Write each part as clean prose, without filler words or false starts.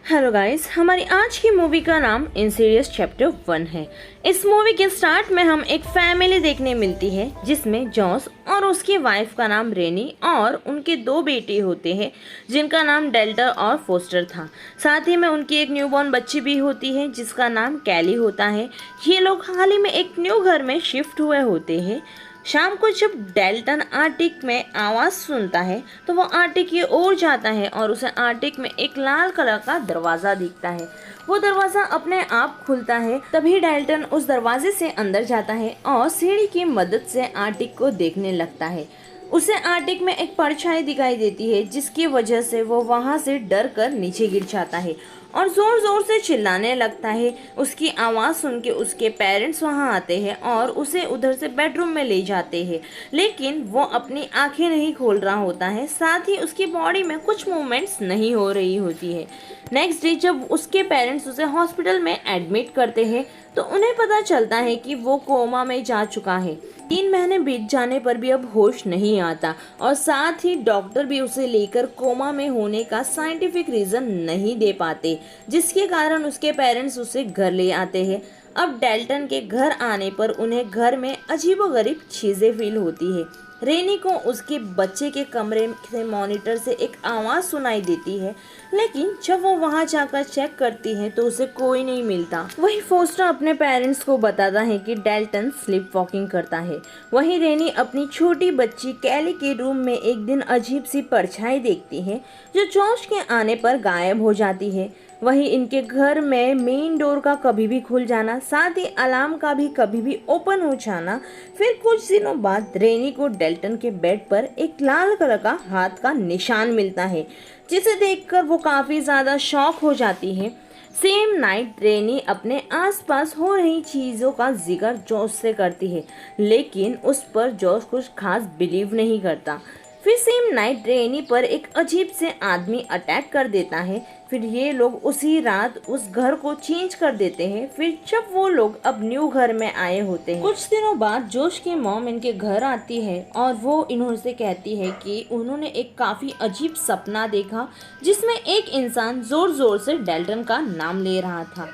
Hello guys, हमारी आज की मूवी का नाम इंसीडियस चैप्टर 1 है। इस मूवी के स्टार्ट में हम एक फैमिली देखने मिलती है जिसमें जॉस और उसकी वाइफ का नाम रेनी और उनके दो बेटे होते हैं जिनका नाम डेल्टा और फोस्टर था। साथ ही में उनकी एक न्यूबॉर्न बच्ची भी होती है जिसका नाम कैली होता है। ये लोग हाल ही में एक न्यू घर में शिफ्ट हुए होते हैं। शाम को जब डेल्टन आर्टिक में आवाज़ सुनता है तो वो आर्टिक की ओर जाता है और उसे आर्टिक में एक लाल कलर का दरवाज़ा दिखता है। वो दरवाज़ा अपने आप खुलता है। तभी डेल्टन उस दरवाजे से अंदर जाता है और सीढ़ी की मदद से आर्टिक को देखने लगता है। उसे आर्टिक में एक परछाई दिखाई देती है जिसकी वजह से वो वहाँ से डर कर नीचे गिर जाता है और ज़ोर ज़ोर से चिल्लाने लगता है। उसकी आवाज़ सुन के उसके पेरेंट्स वहाँ आते हैं और उसे उधर से बेडरूम में ले जाते हैं, लेकिन वो अपनी आंखें नहीं खोल रहा होता है। साथ ही उसकी बॉडी में कुछ मूवमेंट्स नहीं हो रही होती है। नेक्स्ट डे जब उसके पेरेंट्स उसे हॉस्पिटल में एडमिट करते हैं तो उन्हें पता चलता है कि वो कोमा में जा चुका है। 3 महीने बीत जाने पर भी अब होश नहीं आता और साथ ही डॉक्टर भी उसे लेकर कोमा में होने का साइंटिफिक रीज़न नहीं दे पाते, जिसके कारण उसके पेरेंट्स उसे घर ले आते हैं। अब डेल्टन के घर आने पर उन्हें घर में अजीबोगरीब चीज़ें फील होती है। रेनी को उसके बच्चे के कमरे से मॉनिटर से एक आवाज़ सुनाई देती है, लेकिन जब वो वहाँ जाकर चेक करती है तो उसे कोई नहीं मिलता। वही फोस्टर अपने पेरेंट्स को बताता है कि डेल्टन स्लीप वॉकिंग करता है। वहीं रेनी अपनी छोटी बच्ची कैली के रूम में एक दिन अजीब सी परछाई देखती है जो जॉश के आने पर गायब हो जाती है। वहीं इनके घर में मेन डोर का कभी भी खुल जाना, साथ ही अलार्म का भी कभी भी ओपन हो जाना। फिर कुछ दिनों बाद रेनी को डेल्टन के बेड पर एक लाल कलर का हाथ का निशान मिलता है, जिसे देखकर वो काफ़ी ज़्यादा शॉक हो जाती है। सेम नाइट रेनी अपने आसपास हो रही चीज़ों का जिक्र जॉस से करती है, लेकिन उस पर जॉस कुछ खास बिलीव नहीं करता। फिर सेम नाइट रेनी पर एक अजीब से आदमी अटैक कर देता है। फिर ये लोग उसी रात उस घर को चेंज कर देते हैं। फिर जब वो लोग अब न्यू घर में आए होते हैं, कुछ दिनों बाद जोश की मॉम इनके घर आती है और वो इन्होंने कहती है कि उन्होंने एक काफ़ी अजीब सपना देखा जिसमें एक इंसान ज़ोर ज़ोर से डेल्टन का नाम ले रहा था।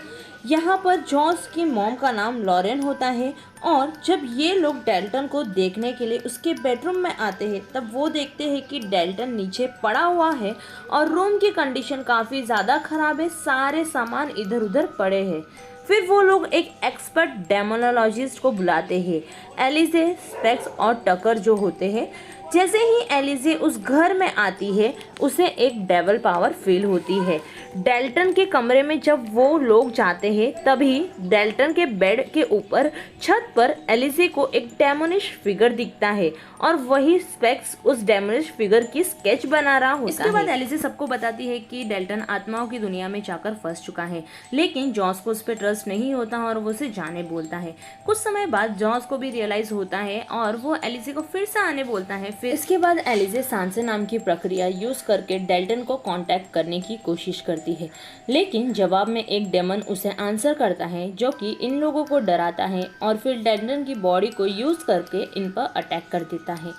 यहाँ पर जॉस की मॉम का नाम लॉरेन होता है और जब ये लोग डेल्टन को देखने के लिए उसके बेडरूम में आते हैं तब वो देखते हैं कि डेल्टन नीचे पड़ा हुआ है और रूम की कंडीशन काफ़ी ज़्यादा ख़राब है। सारे सामान इधर उधर पड़े हैं। फिर वो लोग एक एक्सपर्ट डेमोनोलॉजिस्ट को बुलाते हैं, एलिजे, स्पेक्स और टकर जो होते हैं। जैसे ही एलिजे उस घर में आती है उसे एक डेवल पावर फील होती है। डेल्टन के कमरे में जब वो लोग जाते हैं तभी डेल्टन के बेड के ऊपर छत पर एलिजे को एक डेमोनिश फिगर दिखता है और वही स्पेक्स उस डेमोनिश फिगर की स्केच बना रहा होता है। इसके बाद एलिजे सबको बताती है कि डेल्टन आत्माओं की दुनिया में जाकर फंस चुका है, लेकिन जॉस को उस पर ट्रस्ट नहीं होता और वो उसे जाने बोलता है। कुछ समय बाद जॉस को भी रियलाइज होता है और वो एलिजे को फिर से आने बोलता है। फिर इसके बाद एलिजे सांसे नाम की प्रक्रिया यूज करके डेल्टन को कांटेक्ट करने की कोशिश करती है, लेकिन जवाब में एक डेमन उसे आंसर करता है जो कि इन लोगों को डराता है और फिर डेल्टन की बॉडी को यूज करके इन पर अटैक कर देता है।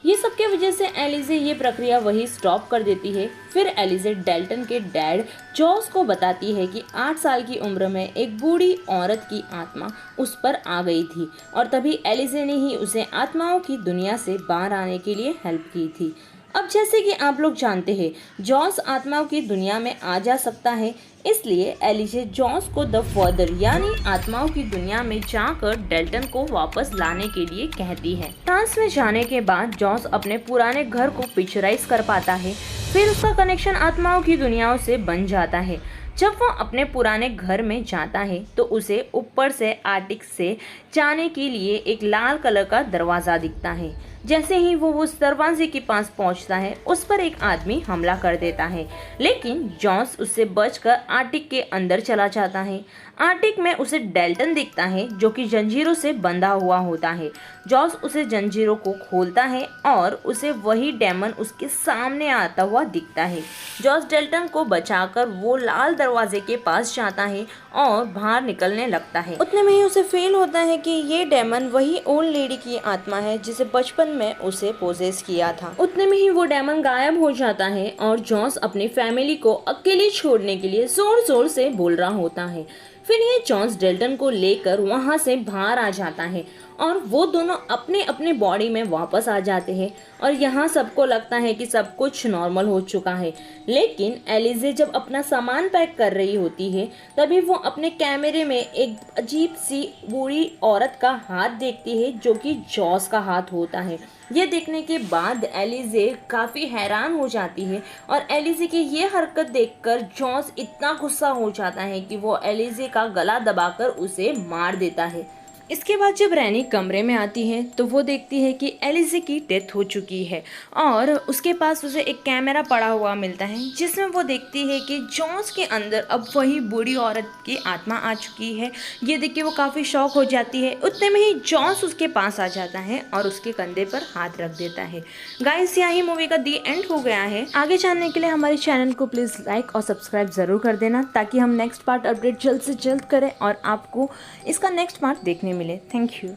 ये सब की वजह से एलिजे ये प्रक्रिया वही स्टॉप कर देती है। फिर एलिजे डेल्टन के डैड जॉस को बताती है कि 8 साल की उम्र में एक बूढ़ी औरत की आत्मा उस पर आ गई थी और तभी एलिजे ने ही उसे आत्माओं की दुनिया से बाहर आने के लिए हेल्प की थी। अब जैसे कि आप लोग जानते हैं जॉस आत्माओं की दुनिया में आ जा सकता है, इसलिए एलिजे जॉस को द फादर यानी आत्माओं की दुनिया में जाकर डेल्टन को वापस लाने के लिए कहती है। फ्रांस में जाने के बाद जॉस अपने पुराने घर को पिक्चराइज कर पाता है। फिर उसका कनेक्शन आत्माओं की दुनियाओं से बन जाता है। जब वो अपने पुराने घर में जाता है तो उसे ऊपर से आर्टिक से जाने के लिए एक लाल कलर का दरवाज़ा दिखता है। जैसे ही वो उस दरवाजे के पास पहुंचता है उस पर एक आदमी हमला कर देता है, लेकिन जॉस उससे बचकर आर्टिक के अंदर चला जाता है। आर्टिक में उसे डेल्टन दिखता है जो कि जंजीरों से बंधा हुआ होता है। जॉस उसे जंजीरों को खोलता है और उसे वही डेमन उसके सामने आता हुआ दिखता है। जॉस डेल्टन को बचाकर वो लाल दरवाजे के पास जाता है और बाहर निकलने लगता है। उतने में ही उसे फील होता है कि ये डेमन वही ओल्ड लेडी की आत्मा है जिसे बचपन में उसे पोजेस किया था। उतने में ही वो डेमन गायब हो जाता है और जॉस अपनी फैमिली को अकेले छोड़ने के लिए जोर जोर से बोल रहा होता है। फिर ये जॉस डेल्टन को लेकर वहाँ से बाहर आ जाता है और वो दोनों अपने अपने बॉडी में वापस आ जाते हैं और यहाँ सबको लगता है कि सब कुछ नॉर्मल हो चुका है। लेकिन एलिजे जब अपना सामान पैक कर रही होती है तभी वो अपने कैमरे में एक अजीब सी बूढ़ी औरत का हाथ देखती है जो कि जॉस का हाथ होता है। ये देखने के बाद एलिजे काफ़ी हैरान हो जाती है और एलिजे की ये हरकत देखकर जॉस इतना गुस्सा हो जाता है कि वो एलिजे का गला दबाकर उसे मार देता है। इसके बाद जब रैनी कमरे में आती है तो वो देखती है कि एलिजे की डेथ हो चुकी है और उसके पास उसे एक कैमरा पड़ा हुआ मिलता है जिसमें वो देखती है कि जॉस के अंदर अब वही बूढ़ी औरत की आत्मा आ चुकी है। ये देख के वो काफ़ी शॉक हो जाती है। उतने में ही जॉस उसके पास आ जाता है और उसके कंधे पर हाथ रख देता है। गाइस, यहाँ ही मूवी का दी एंड हो गया है। आगे जानने के लिए हमारे चैनल को प्लीज़ लाइक और सब्सक्राइब ज़रूर कर देना ताकि हम नेक्स्ट पार्ट अपडेट जल्द से जल्द करें और आपको इसका नेक्स्ट पार्ट देखने मिले। Thank you.